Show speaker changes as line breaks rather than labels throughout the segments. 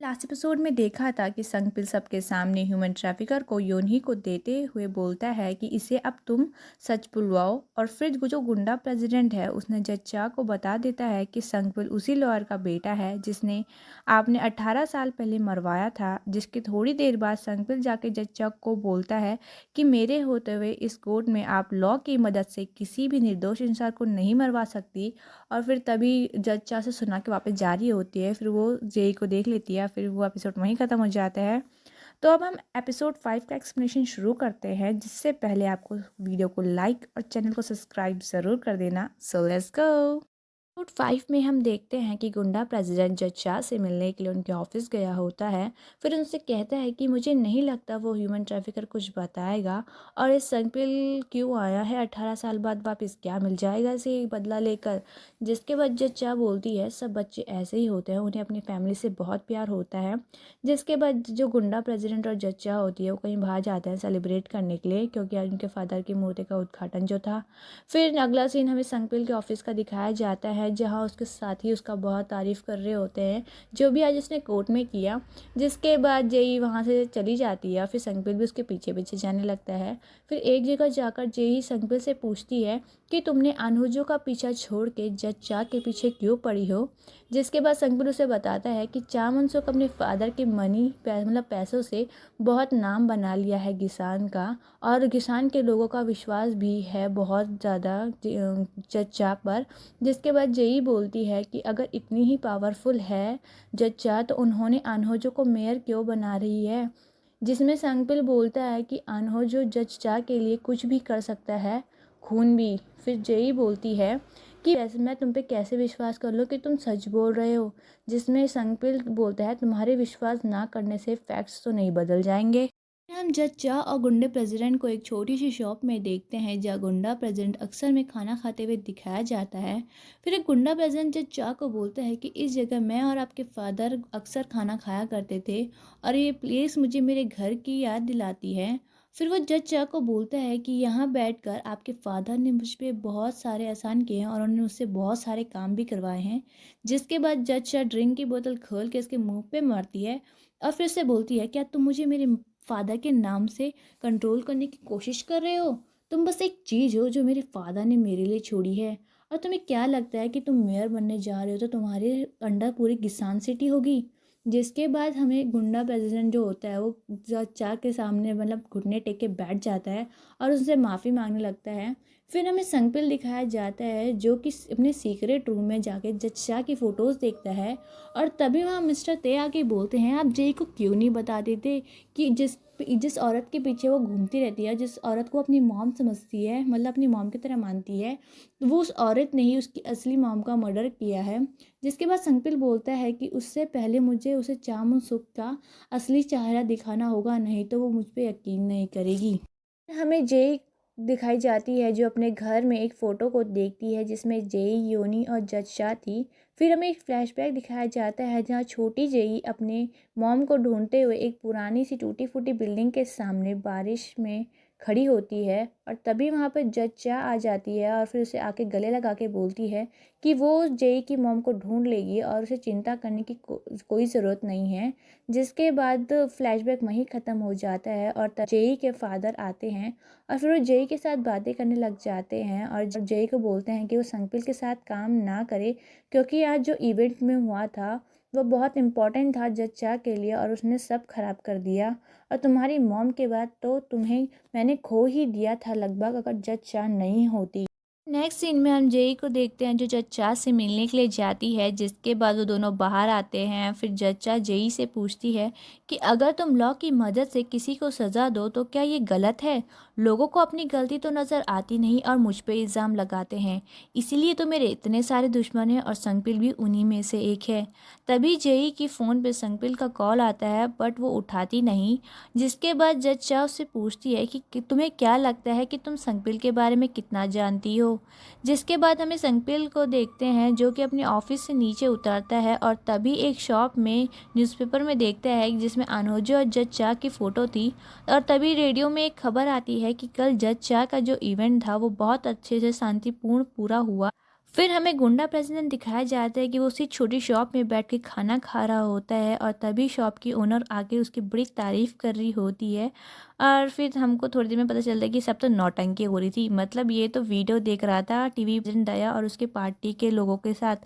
Last episode में देखा था कि संगपिल सबके सामने ह्यूमन ट्रैफिकर को योन्ही को देते हुए बोलता है कि इसे अब तुम सच बुलवाओ। और फिर वो जो गुंडा प्रेसिडेंट है उसने जच्चा को बता देता है कि संगपिल उसी लॉयर का बेटा है जिसने आपने 18 साल पहले मरवाया था। जिसकी थोड़ी देर बाद संगपिल जाके जच्चा को बोलता है कि मेरे होते हुए इस कोर्ट में आप लॉ की मदद से किसी भी निर्दोष इंसान को नहीं मरवा सकती। और फिर तभी जज से सुना के वापस जा रही होती है। फिर वो जेई को देख लेती है। फिर वो एपिसोड वहीं ख़त्म हो जाता है। तो अब हम एपिसोड 5 का एक्सप्लेनेशन शुरू करते हैं, जिससे पहले आपको वीडियो को लाइक और चैनल को सब्सक्राइब ज़रूर कर देना। So let's go. एपिसोड 5 में हम देखते हैं कि गुंडा प्रेसिडेंट जज शाह से मिलने के लिए उनके ऑफिस गया होता है। फिर उनसे कहता है कि मुझे नहीं लगता वो ह्यूमन ट्रैफिकर कुछ बताएगा और इस संगपिल क्यों आया है 18 साल बाद वापस, क्या मिल जाएगा इसे बदला लेकर। जिसके बाद जज शाह बोलती है सब बच्चे ऐसे ही होते हैं, उन्हें अपनी फैमिली से बहुत प्यार होता है। जिसके बाद जो गुंडा प्रेसिडेंट और जज शाह होती है वो कहीं बाहर जाते हैं सेलिब्रेट करने के लिए, क्योंकि आज उनके फादर की मूर्ति का उद्घाटन जो था। फिर अगला सीन हमें संगपिल के ऑफिस का दिखाया जाता है, जहां उसके साथी उसका बहुत तारीफ़ कर रहे होते हैं जो भी आज उसने कोर्ट में किया। जिसके बाद जेई वहां से चली जाती है। फिर संगपिल भी उसके पीछे पीछे जाने लगता है। फिर एक जगह जाकर जेई संगपिल से पूछती है कि तुमने अनहुजो का पीछा छोड़ के जज चाह के पीछे क्यों पड़ी हो। जिसके बाद संगपिल उसे बताता है कि चा मनसुख अपने फादर के मतलब पैसों से बहुत नाम बना लिया है किसान का, और किसान के लोगों का विश्वास भी है बहुत ज़्यादा जच्चा पर। जिसके बाद जेई बोलती है कि अगर इतनी ही पावरफुल है जच्चा तो उन्होंने अनहोजो को मेयर क्यों बना रही है। जिसमें संगपिल बोलता है कि अनहोजो जच्चा के लिए कुछ भी कर सकता है, खून भी। फिर जेई बोलती है कि वैसे मैं तुम पे कैसे विश्वास कर लूँ कि तुम सच बोल रहे हो। जिसमें संगपिल बोलता है तुम्हारे विश्वास ना करने से फैक्ट्स तो नहीं बदल जाएंगे। हम जज चाह और गुंडे प्रेसिडेंट को एक छोटी सी शॉप में देखते हैं, जहाँ गुंडा प्रेसिडेंट अक्सर में खाना खाते हुए दिखाया जाता है। फिर एक गुंडा प्रेसिडेंट जज चाह को बोलता है कि इस जगह मैं और आपके फादर अक्सर खाना खाया करते थे और ये प्लेस मुझे मेरे घर की याद दिलाती है। फिर वो जज चाह को बोलता है कि यहाँ बैठकर आपके फादर ने मुझ पे बहुत सारे एहसान किए हैं और उन्होंने उससे बहुत सारे काम भी करवाए हैं। जिसके बाद जज चाह ड्रिंक की बोतल खोल के उसके मुंह पे मारती है और फिर से बोलती है क्या तुम मुझे मेरे फादर के नाम से कंट्रोल करने की कोशिश कर रहे हो। तुम बस एक चीज़ हो जो मेरे फादर ने मेरे लिए छोड़ी है। और तुम्हें क्या लगता है कि तुम मेयर बनने जा रहे हो तो तुम्हारे अंडर पूरी किसान सिटी होगी। जिसके बाद हमें गुंडा प्रेसिडेंट जो होता है वो चार के सामने मतलब घुटने टेक के बैठ जाता है और उससे माफ़ी मांगने लगता है। फिर हमें संगपिल दिखाया जाता है जो कि अपने सीक्रेट रूम में जाके जज शाह की फ़ोटोज़ देखता है। और तभी वहाँ मिस्टर ते आके बोलते हैं आप जेई को क्यों नहीं बता देते कि जिस जिस औरत के पीछे वो घूमती रहती है, जिस औरत को अपनी मॉम समझती है, मतलब अपनी मॉम की तरह मानती है, वो उस औरत ने ही उसकी असली मॉम का मर्डर किया है। जिसके बाद संगपिल बोलता है कि उससे पहले मुझे उसे चामुन सुख का असली चेहरा दिखाना होगा, नहीं तो वो मुझ पे यकीन नहीं करेगी। हमें जेई दिखाई जाती है जो अपने घर में एक फ़ोटो को देखती है जिसमें जेई, योनी और जज शाह थी। फिर हमें एक फ्लैशबैक दिखाया जाता है जहाँ छोटी जेई अपने मॉम को ढूंढते हुए एक पुरानी सी टूटी फूटी बिल्डिंग के सामने बारिश में खड़ी होती है। और तभी वहाँ पर जज शाह आ जाती है और फिर उसे आके गले लगा के बोलती है कि वो जेई की मॉम को ढूंढ लेगी और उसे चिंता करने की कोई ज़रूरत नहीं है। जिसके बाद फ्लैशबैक वहीं ख़त्म हो जाता है और तब जेई के फादर आते हैं और फिर वो जेई के साथ बातें करने लग जाते हैं और जब जेई को बोलते हैं कि वो संगपिल के साथ काम ना करे, क्योंकि आज जो इवेंट में हुआ था वो बहुत इम्पोर्टेंट था जज शाह के लिए और उसने सब खराब कर दिया। और तुम्हारी मॉम के बाद तो तुम्हें मैंने खो ही दिया था लगभग, अगर जज शाह नहीं होती। नेक्स्ट सीन में हम जेई को देखते हैं जो जच्चा से मिलने के लिए जाती है। जिसके बाद वो दोनों बाहर आते हैं। फिर जच्चा जेई से पूछती है कि अगर तुम लॉ की मदद से किसी को सज़ा दो तो क्या ये गलत है। लोगों को अपनी गलती तो नज़र आती नहीं और मुझ पे इल्ज़ाम लगाते हैं, इसीलिए तो मेरे इतने सारे दुश्मन हैं और संगपिल भी उन्हीं में से एक है। तभी जेई की फ़ोन पे संगपिल का कॉल आता है बट वो उठाती नहीं। जिसके बाद जच्चा उससे पूछती है कि तुम्हें क्या लगता है कि तुम संगपिल के बारे में कितना जानती हो। जिसके बाद हमें संगपिल को देखते हैं जो कि अपने ऑफिस से नीचे उतरता है और तभी एक शॉप में न्यूज़पेपर में देखता है जिसमें अनहोजो और जज शाह की फ़ोटो थी। और तभी रेडियो में एक खबर आती है कि कल जज शाह का जो इवेंट था वो बहुत अच्छे से शांतिपूर्ण पूरा हुआ। फिर हमें गुंडा प्रेसिडेंट दिखाया जाता है कि वो उसी छोटी शॉप में बैठ के खाना खा रहा होता है और तभी शॉप की ओनर आके उसकी बड़ी तारीफ़ कर रही होती है। और फिर हमको थोड़ी देर में पता चलता है कि सब तो नौटंकी हो रही थी, मतलब ये तो वीडियो देख रहा था टीवी प्रेसिडेंट दया और उसके पार्टी के लोगों के साथ।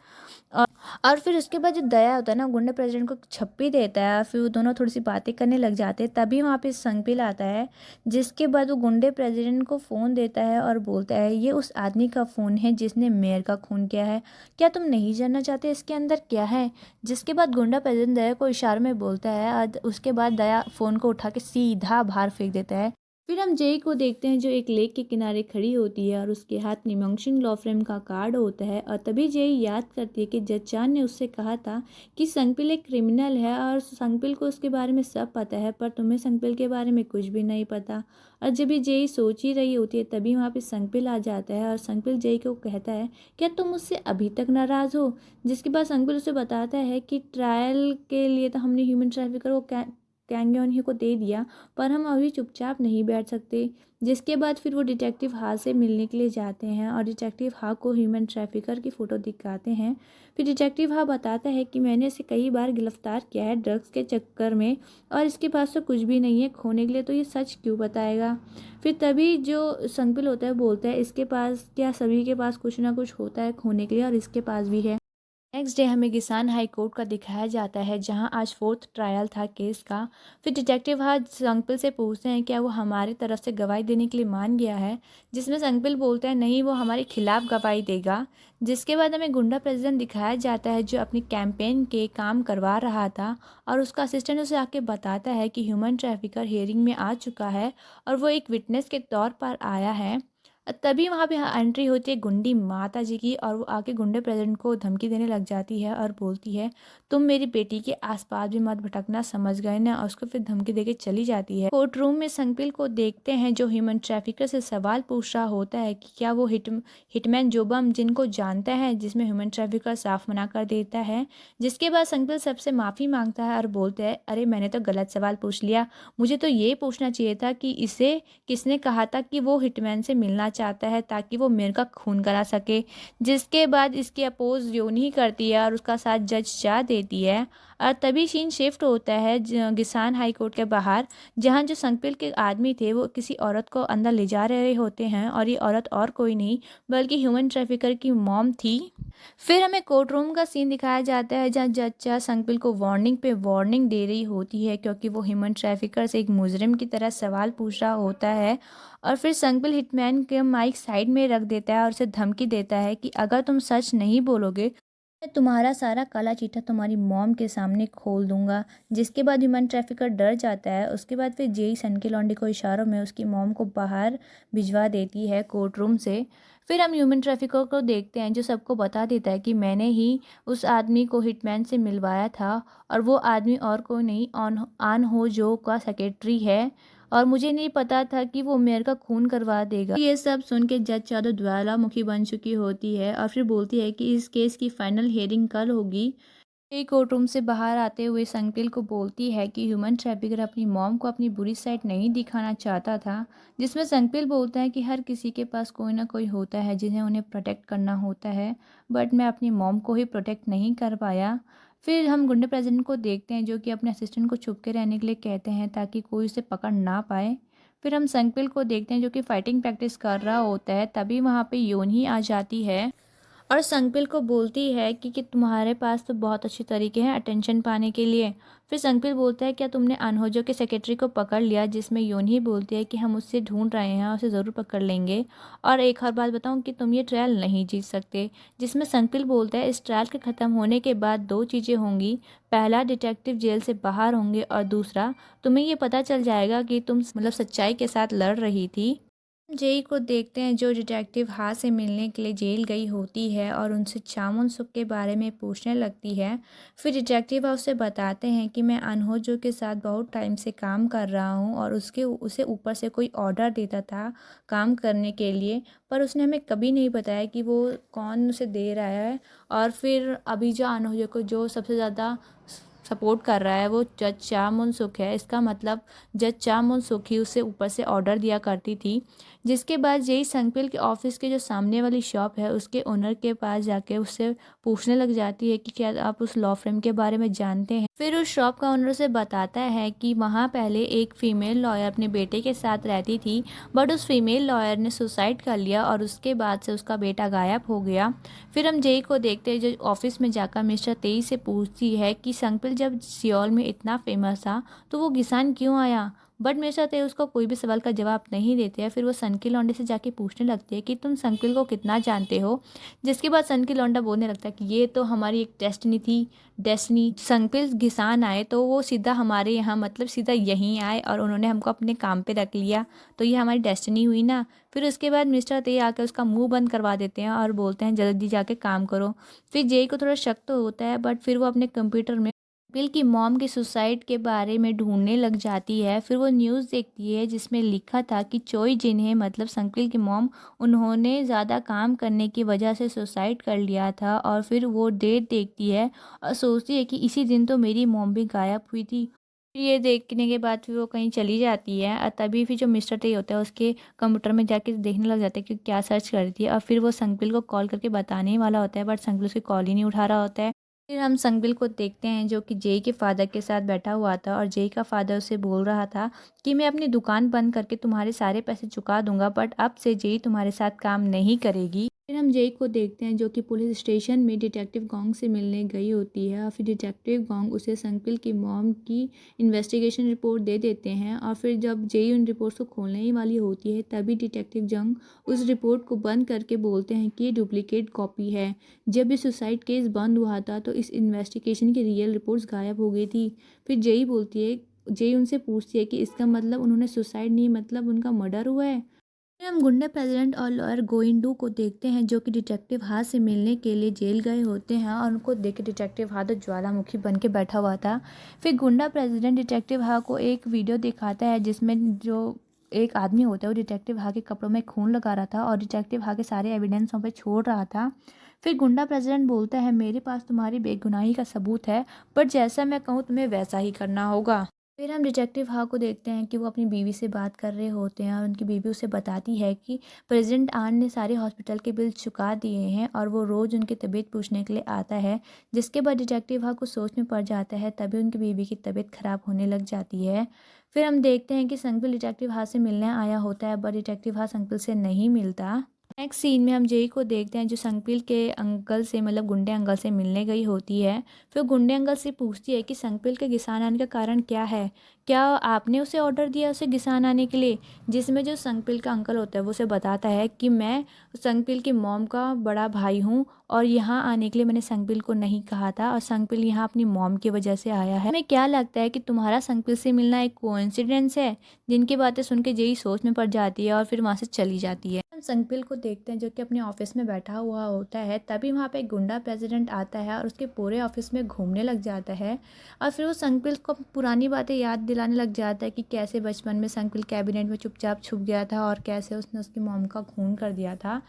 और और फिर उसके बाद जो दया होता है ना, गुंडा प्रेसिडेंट को छप्पी देता है, फिर वो दोनों थोड़ी सी बातें करने लग जाते हैं। तभी वहाँ पे संगपिल आता है, जिसके बाद वो गुंडे प्रेसिडेंट को फ़ोन देता है और बोलता है ये उस आदमी का फ़ोन है जिसने मेयर का खून किया है, क्या तुम नहीं जानना चाहते इसके अंदर क्या है। जिसके बाद गुंडा प्रेसिडेंट दया को इशारे में बोलता है और उसके बाद दया फ़ोन को उठा के सीधा बाहर फेंक देता है। फिर हम जेई को देखते हैं जो एक लेक के किनारे खड़ी होती है और उसके हाथ में मंगशिंग लॉ फ्रेम का कार्ड होता है। और तभी जेई याद करती है कि जज चान ने उससे कहा था कि संगपिल एक क्रिमिनल है और संगपिल को उसके बारे में सब पता है, पर तुम्हें संगपिल के बारे में कुछ भी नहीं पता। और जब भी जेई सोच ही रही होती है तभी वहाँ पे संगपिल आ जाता है और संगपिल जेई को कहता है क्या तुम मुझसे अभी तक नाराज़ हो। जिसके बाद संगपिल उसे बताता है कि ट्रायल के लिए तो हमने ह्यूमन ट्रैफिकर को कैंग योन ही को दे दिया, पर हम अभी चुपचाप नहीं बैठ सकते। जिसके बाद फिर वो डिटेक्टिव हा से मिलने के लिए जाते हैं और डिटेक्टिव हा को ह्यूमन ट्रैफिकर की फ़ोटो दिखाते हैं। फिर डिटेक्टिव हा बताता है कि मैंने इसे कई बार गिरफ्तार किया है ड्रग्स के चक्कर में और इसके पास तो कुछ भी नहीं है खोने के लिए, तो ये सच क्यों बताएगा। फिर तभी जो संगपिल होता है बोलता है इसके पास क्या, सभी के पास कुछ ना कुछ होता है खोने के लिए और इसके पास भी है। नेक्स्ट डे हमें किसान हाई कोर्ट का दिखाया जाता है जहां आज फोर्थ ट्रायल था केस का। फिर डिटेक्टिव आज संगपिल से पूछते हैं क्या वो हमारी तरफ से गवाही देने के लिए मान गया है। जिसमें संगपिल बोलता है नहीं, वो हमारे खिलाफ गवाही देगा। जिसके बाद हमें गुंडा प्रेसिडेंट दिखाया जाता है जो अपनी कैंपेन के काम करवा रहा था और उसका असिस्टेंट उसे आके बताता है कि ह्यूमन ट्रैफिकर हियरिंग में आ चुका है और वो एक विटनेस के तौर पर आया है। तभी वहाँ पे एंट्री होती है गुंडी माता जी की और वो आके गुंडे प्रेसिडेंट को धमकी देने लग जाती है और बोलती है तुम मेरी बेटी के आसपास भी मत भटकना, समझ गए ना। और उसको फिर धमकी देके चली जाती है। कोर्ट रूम में संगपिल को देखते हैं जो ह्यूमन ट्रैफिकर से सवाल पूछ रहा होता है कि क्या वो हिटमैन जोबम जिनको जानता है, जिसमें ह्यूमन ट्रैफिकर साफ मना कर देता है। जिसके बाद संगपिल सबसे माफ़ी मांगता है और बोलते हैं अरे मैंने तो गलत सवाल पूछ लिया, मुझे तो ये पूछना चाहिए था कि इसे किसने कहा था कि वो हिटमैन से मिलना चाहता है ताकि वो मेयर का खून करा सके। जिसके बाद इसकी अपोज योनी करती है और उसका साथ जज चाह देती है। और तभी सीन शिफ्ट होता है किसान हाई कोर्ट के बाहर, जहाँ जो संगपिल के आदमी थे वो किसी औरत को अंदर ले जा रहे होते हैं और ये औरत और कोई नहीं बल्कि ह्यूमन ट्रैफिकर की मॉम थी। फिर हमें कोर्ट रूम का सीन दिखाया जाता है जहाँ जज संगपिल को वार्निंग पे वार्निंग दे रही होती है क्योंकि वो ह्यूमन ट्रैफिकर से एक मुजरिम की तरह सवाल पूछ रहा होता है। और फिर संगपिल हिटमैन के माइक साइड में रख देता है और उसे धमकी देता है कि अगर तुम सच नहीं बोलोगे मैं तुम्हारा सारा काला चीटा तुम्हारी मॉम के सामने खोल दूंगा। जिसके बाद ह्यूमन ट्रैफिकर डर जाता है। उसके बाद फिर जेई सन की लौंडी को इशारों में उसकी मॉम को बाहर भिजवा देती है कोर्ट रूम से। फिर हम ह्यूमन ट्रैफिकर को देखते हैं जो सबको बता देता है कि मैंने ही उस आदमी को हिटमैन से मिलवाया था और वो आदमी और कोई नहीं आन हो जो का सेक्रेटरी है और मुझे नहीं पता था कि वो मेयर का खून करवा देगा। ये सब सुन के जज चादर ज्वालामुखी बन चुकी होती है और फिर बोलती है कि इस केस की फाइनल हियरिंग कल होगी। एक कोर्ट रूम से बाहर आते हुए संगपिल को बोलती है कि ह्यूमन ट्रैफिकर अपनी मॉम को अपनी बुरी साइड नहीं दिखाना चाहता था। जिसमें संगपिल बोलता है कि हर किसी के पास कोई ना कोई होता है जिन्हें उन्हें प्रोटेक्ट करना होता है, बट मैं अपनी मॉम को ही प्रोटेक्ट नहीं कर पाया। फिर हम गुंडे प्रेसिडेंट को देखते हैं जो कि अपने असिस्टेंट को छुप के रहने के लिए कहते हैं ताकि कोई उसे पकड़ ना पाए। फिर हम संगपिल को देखते हैं जो कि फाइटिंग प्रैक्टिस कर रहा होता है। तभी वहाँ पे योनी आ जाती है और संगपिल को बोलती है कि तुम्हारे पास तो बहुत अच्छे तरीके हैं अटेंशन पाने के लिए। फिर संगपिल बोलता है क्या तुमने अनहोजो के सेक्रेटरी को पकड़ लिया। जिसमें योनी बोलती है कि हम उससे ढूंढ रहे हैं, उसे ज़रूर पकड़ लेंगे। और एक और बात बताऊं कि तुम ये ट्रायल नहीं जीत सकते। जिसमें संगपिल बोलता है इस ट्रायल के ख़त्म होने के बाद दो चीज़ें होंगी, पहला डिटेक्टिव जेल से बाहर होंगे और दूसरा तुम्हें ये पता चल जाएगा कि तुम मतलब सच्चाई के साथ लड़ रही थी। जेई को देखते हैं जो डिटेक्टिव हा से मिलने के लिए जेल गई होती है और उनसे चामुन सुख के बारे में पूछने लगती है। फिर डिटेक्टिव उसे बताते हैं कि मैं अनहोजो के साथ बहुत टाइम से काम कर रहा हूँ और उसे ऊपर से कोई ऑर्डर देता था काम करने के लिए, पर उसने हमें कभी नहीं बताया कि वो कौन उसे दे रहा है। और फिर अभी जो अनहोजो को जो सबसे ज़्यादा सपोर्ट कर रहा है वो जज चा मुन सुक है। इसका मतलब जज चा मुन सुक ही उसे ऊपर से ऑर्डर दिया करती थी। जिसके बाद जेई संगपिल के ऑफिस के जो सामने वाली शॉप है उसके ओनर के पास जाके उससे पूछने लग जाती है कि क्या आप उस लॉ फर्म के बारे में जानते हैं। फिर उस शॉप का ओनर उसे बताता है कि वहाँ पहले एक फ़ीमेल लॉयर अपने बेटे के साथ रहती थी, बट उस फीमेल लॉयर ने सुसाइड कर लिया और उसके बाद से उसका बेटा गायब हो गया। फिर हम जेई को देखते हैं जो ऑफिस में जाकर मिस्टर तेई से पूछती है कि संगपिल जब सियोल में इतना फेमस था तो वो गिसान क्यों आया, बट मिस्टर तेई उसको कोई भी सवाल का जवाब नहीं देते हैं। फिर वो सन की लौंडे से जाके पूछने लगती है कि तुम संगपिल को कितना जानते हो। जिसके बाद सन की लौंडा बोलने लगता है कि ये तो हमारी एक डेस्टिनी थी, डेस्टिनी संगपिल गिसान आए तो वो सीधा हमारे यहाँ मतलब सीधा यहीं आए और उन्होंने हमको अपने काम पे रख लिया, तो ये हमारी डेस्टिनी हुई ना। फिर उसके बाद मिस्टर ते आकर उसका मुंह बंद करवा देते हैं और बोलते हैं जल्दी जाके काम करो। फिर जेई को थोड़ा शक तो होता है, बट फिर वो अपने कंप्यूटर में बिल की मॉम के सुसाइड के बारे में ढूंढने लग जाती है। फिर वो न्यूज़ देखती है जिसमें लिखा था कि चोई जिन्हें मतलब संकिल की मॉम उन्होंने ज़्यादा काम करने की वजह से सुसाइड कर लिया था। और फिर वो डेट देखती है और सोचती है कि इसी दिन तो मेरी मॉम भी गायब हुई थी। फिर ये देखने के बाद फिर वो कहीं चली जाती है और तभी फिर जो मिस्टर टे होता है उसके कंप्यूटर में जाके देखने लग जाता है कि क्या सर्च कर रही है। और फिर वो संगबिल को कॉल करके बताने वाला होता है, बट संगबिल उसकी कॉल ही नहीं उठा रहा होता है। फिर हम संगबिल को देखते हैं जो कि जेई के फादर के साथ बैठा हुआ था और जेई का फादर उसे बोल रहा था कि मैं अपनी दुकान बंद करके तुम्हारे सारे पैसे चुका दूंगा, बट अब से जेई तुम्हारे साथ काम नहीं करेगी। फिर हम जेई को देखते हैं जो कि पुलिस स्टेशन में डिटेक्टिव गोंग से मिलने गई होती है और फिर डिटेक्टिव गोंग उसे संगबिल की मॉम की इन्वेस्टिगेशन रिपोर्ट दे देते हैं। और फिर जब जेई उन रिपोर्ट्स को खोलने ही वाली होती है तभी डिटेक्टिव जंग उस रिपोर्ट को बंद करके बोलते हैं कि ये डुप्लीकेट कॉपी है। जब ये सुसाइड केस बंद हुआ था तो इस इन्वेस्टिगेशन की रियल रिपोर्ट्स गायब हो गई थी। फिर जेई उनसे पूछती है कि इसका मतलब उन्होंने सुसाइड नहीं मतलब उनका मर्डर हुआ है। फिर हम गुंडा प्रेसिडेंट और लॉयर गोइंडू को देखते हैं जो कि डिटेक्टिव हा से मिलने के लिए जेल गए होते हैं और उनको देख के डिटेक्टिव हा तो ज्वालामुखी बन के बैठा हुआ था। फिर गुंडा प्रेसिडेंट डिटेक्टिव हा को एक वीडियो दिखाता है जिसमें जो एक आदमी होता है वो डिटेक्टिव हा के कपड़ों में खून लगा रहा था और डिटेक्टिव हा के सारे एविडेंस वहाँ पे छोड़ रहा था। फिर गुंडा प्रेसिडेंट बोलता है मेरे पास तुम्हारी बेगुनाही का सबूत है, बट जैसा मैं कहूँ तुम्हें वैसा ही करना होगा। फिर हम डिटेक्टिव हा को देखते हैं कि वो अपनी बीवी से बात कर रहे होते हैं और उनकी बीवी उसे बताती है कि प्रेसिडेंट आन ने सारे हॉस्पिटल के बिल चुका दिए हैं और वो रोज़ उनकी तबीयत पूछने के लिए आता है। जिसके बाद डिटेक्टिव हा को सोच में पड़ जाता है, तभी उनकी बीवी की तबीयत खराब होने लग जाती है। फिर हम देखते हैं कि संगबिल डिटेक्टिव हा से मिलने आया होता है, बट डिटेक्टिव हा संगबिल से नहीं मिलता। नेक्स्ट सीन में हम जेई को देखते हैं जो संगबिल के अंकल से मतलब गुंडे अंकल से मिलने गई होती है। फिर गुंडे अंकल से पूछती है कि संगबिल के गिसान आने का कारण क्या है, क्या आपने उसे ऑर्डर दिया उसे गिसान आने के लिए। जिसमें जो संगबिल का अंकल होता है वो उसे बताता है कि मैं संगबिल की मॉम का बड़ा भाई हूँ और यहाँ आने के लिए मैंने संगबिल को नहीं कहा था और संगबिल यहाँ अपनी मॉम की वजह से आया है। हमें क्या लगता है कि तुम्हारा संगबिल से मिलना एक कोइंसिडेंस है। जिनकी बातें सुन के जेई सोच में पड़ जाती है और फिर वहाँ से चली जाती है। हम संगबिल को देखते हैं जो कि अपने ऑफिस में बैठा हुआ होता है, तभी वहाँ पे एक गुंडा प्रेसिडेंट आता है और उसके पूरे ऑफिस में घूमने लग जाता है। और फिर वो संगबिल को पुरानी बातें याद दिलाने लग जाता है कि कैसे बचपन में संगबिल कैबिनेट में चुपचाप छुप गया था और कैसे उसने उसकी मॉम का खून कर दिया था।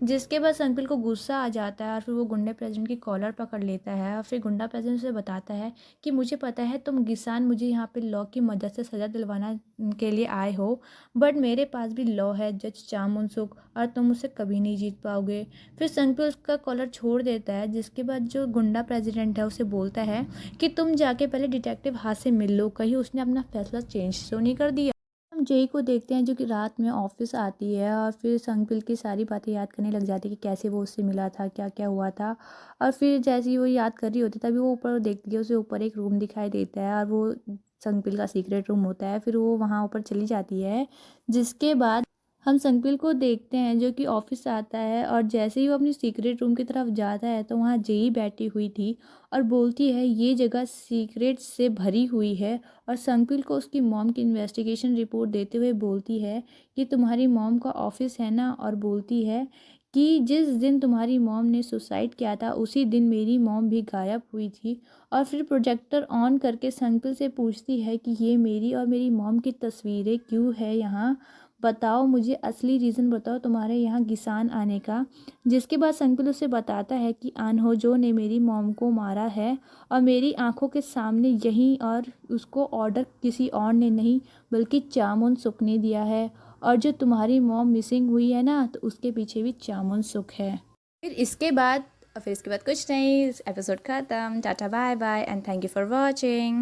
जिसके बाद संगबिल को गुस्सा आ जाता है और फिर वो गुंडे प्रेसिडेंट की कॉलर पकड़ लेता है और फिर गुंडा प्रेसिडेंट उसे बताता है कि मुझे पता है तुम गिसान मुझे यहाँ पे लॉ की मदद से सज़ा दिलवाना के लिए आए हो, बट मेरे पास भी लॉ है जज चा मुन सुक और तुम उसे कभी नहीं जीत पाओगे। फिर संगबिल उसका कॉलर छोड़ देता है। जिसके बाद जो गुंडा प्रेसिडेंट है उसे बोलता है कि तुम जाके पहले डिटेक्टिव हाथ से मिल लो, कहीं उसने अपना फैसला चेंज तो नहीं कर दिया। हम जेई को देखते हैं जो कि रात में ऑफिस आती है और फिर संगबिल की सारी बातें याद करने लग जाती है कि कैसे वो उससे मिला था, क्या क्या हुआ था। और फिर जैसे ही वो याद कर रही होती है तभी वो ऊपर देखती है, उसे ऊपर एक रूम दिखाई देता है और वो संगबिल का सीक्रेट रूम होता है। फिर वो वहाँ ऊपर चली जाती है। जिसके बाद हम संगबिल को देखते हैं जो कि ऑफिस आता है और जैसे ही वो अपनी सीक्रेट रूम की तरफ जाता है तो वहाँ जेई बैठी हुई थी और बोलती है ये जगह सीक्रेट से भरी हुई है। और संगबिल को उसकी मॉम की इन्वेस्टिगेशन रिपोर्ट देते हुए बोलती है कि तुम्हारी मॉम का ऑफिस है ना, और बोलती है कि जिस दिन तुम्हारी मॉम ने सुसाइड किया था उसी दिन मेरी मॉम भी गायब हुई थी। और फिर प्रोजेक्टर ऑन करके संगबिल से पूछती है कि ये मेरी और मेरी मॉम की तस्वीरें क्यों है यहाँ। बताओ मुझे असली रीज़न बताओ तुम्हारे यहाँ गिसान आने का। जिसके बाद संगपिल उसे बताता है कि आनहोजो ने मेरी मॉम को मारा है और मेरी आंखों के सामने यहीं, और उसको ऑर्डर किसी और ने नहीं बल्कि चामुन सुक ने दिया है। और जो तुम्हारी मॉम मिसिंग हुई है ना, तो उसके पीछे भी चामुन सुक है। फिर इसके बाद कुछ नहीं, एपिसोड खत्म। Tata bye bye and thank you for watching.